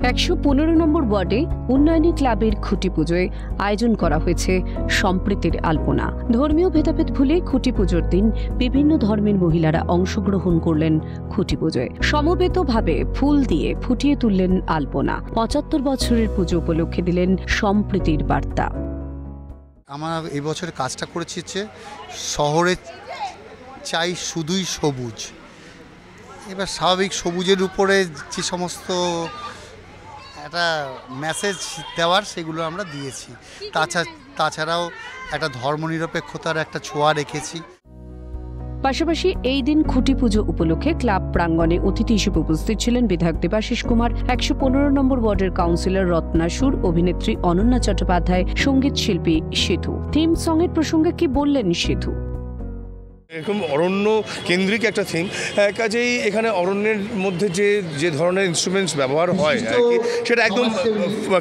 115 নম্বর ওয়ার্ডে উন্নয়নী ক্লাবের খুঁটি পুজোয় আয়োজন করা হয়েছে সম্প্রীতির আলপনা। ধর্মীয় ভেদাভেদ ভুলে খুঁটি পুজোর দিন বিভিন্ন ধর্মের মহিলারা অংশগ্রহণ করলেন খুঁটি পুজোয়। সমবেতভাবে ফুল দিয়ে ফুটিয়ে তুললেন আলপনা। 75 বছরের পুজো উপলক্ষে দিলেন সম্প্রীতির বার্তা। আমরা এই বছর কাজটা করেছি শহরে চাই শুধুই সবুজ। এবার স্বাভাবিক সবুজের উপরে যে সমস্ত একটা মেসেজ দেওয়ার সেগুলো আমরা দিয়েছি। তাছাড়াও একটা ধর্মনিরপেক্ষতার একটা ছোঁয়া রেখেছি। পাশাপাশি এই দিন খুঁটি পুজো উপলক্ষে ক্লাব প্রাঙ্গণে অতিথি হিসেবে উপস্থিত ছিলেন বিধায়ক দেবাশিস কুমার, 115 নম্বর ওয়ার্ডের কাউন্সিলর রত্নাসুর, অভিনেত্রী অনন্যা চট্টোপাধ্যায়, সঙ্গীত শিল্পী সিধু। থিম সঙের প্রসঙ্গে কি বললেন সিধু? এরকম অরণ্য কেন্দ্রিক একটা থিম, কাজেই এখানে অরণ্যের মধ্যে যে ধরনের ইনস্ট্রুমেন্টস ব্যবহার হয় আর কি, সেটা একদম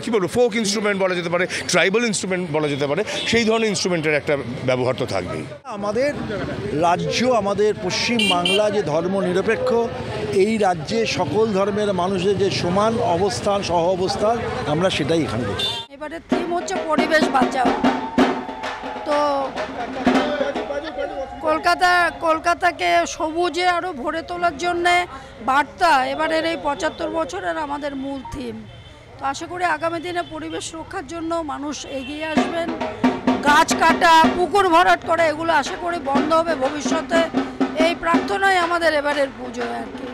কী বলবো ফোক ইনস্ট্রুমেন্ট বলা যেতে পারে, ট্রাইবাল ইনস্ট্রুমেন্ট বলা যেতে পারে, সেই ধরনের ইনস্ট্রুমেন্টের একটা ব্যবহার তো থাকবেই। আমাদের রাজ্য, আমাদের পশ্চিম বাংলা যে ধর্ম নিরপেক্ষ, এই রাজ্যে সকল ধর্মের মানুষের যে সমান অবস্থান, সহ অবস্থান, আমরা সেটাই এখানে দেখি। এবারে থিম হচ্ছে পরিবেশ বাঁচাও। তো কলকাতাকে সবুজে আরও ভরে তোলার জন্যে বার্তা এবারের এই 75 বছরের আমাদের মূল থিম। তো আশা করি আগামী দিনে পরিবেশ রক্ষার জন্য মানুষ এগিয়ে আসবেন। গাছ কাটা, পুকুর ভরাট করা, এগুলো আশা করি বন্ধ হবে ভবিষ্যতে। এই প্রার্থনাই আমাদের এবারের পুজো আর কি।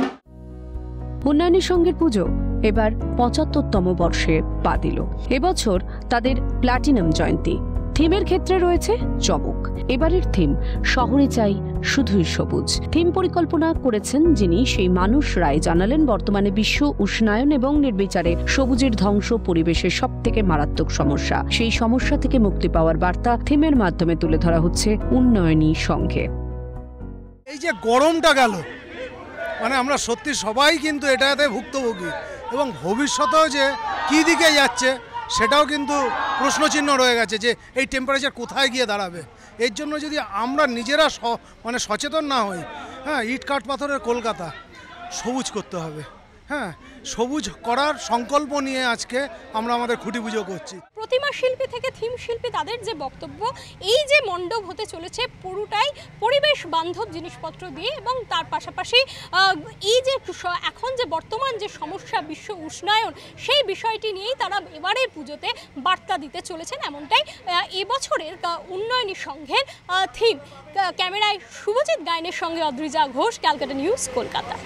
উন্নয়নী সঙ্গের পুজো এবার 75তম বর্ষে পা দিল। এবছর তাদের প্লাটিনাম জয়ন্তী। থিমের ক্ষেত্রে রয়েছে চমক। এবারের থিম শহরে চাই শুধুই সবুজ। থিম পরিকল্পনা করেছেন যিনি, সেই মানুষ রায় জানালেন বর্তমানে বিশ্ব উষ্ণায়ন এবং নির্বিচারে সবুজের ধ্বংস পরিবেশের সবথেকে মারাত্মক সমস্যা। সেই সমস্যা থেকে মুক্তি পাওয়ার বার্তা থিমের মাধ্যমে তুলে ধরা হচ্ছে উন্নয়নী সংঘে। এই যে গরমটা গেল, মানে আমরা সত্যি সবাই কিন্তু এটাতে ভুক্তভোগী, এবং ভবিষ্যতেও যে কী দিকে যাচ্ছে সেটাও কিন্তু প্রশ্নচিহ্ন রয়ে গেছে যে এই টেম্পারেচার কোথায় গিয়ে দাঁড়াবে। এর জন্য যদি আমরা নিজেরা সচেতন না হই, ইট কাঠ পাথরের কলকাতা, সবুজ করতে হবে। সবুজ করার সংকল্প নিয়ে আজকে আমরা আমাদের খুঁটি পুজো করছি। প্রতিমা শিল্পী থেকে থিম শিল্পী, তাদের যে বক্তব্য, এই যে মণ্ডপ হতে চলেছে পুরোটাই পরিবেশ বান্ধব জিনিসপত্র দিয়ে, এবং তার পাশাপাশি এই যে এখন যে বর্তমান যে সমস্যা বিশ্ব উষ্ণায়ন, সেই বিষয়টি নিয়েই তারা এবারের পুজোতে বার্তা দিতে চলেছেন, এমনটাই এবছরের উন্নয়নী সংঘের থিম। ক্যামেরায় শুভজিৎ গায়নের সঙ্গে অদ্রিজা ঘোষ, ক্যালকাটা নিউজ, কলকাতা।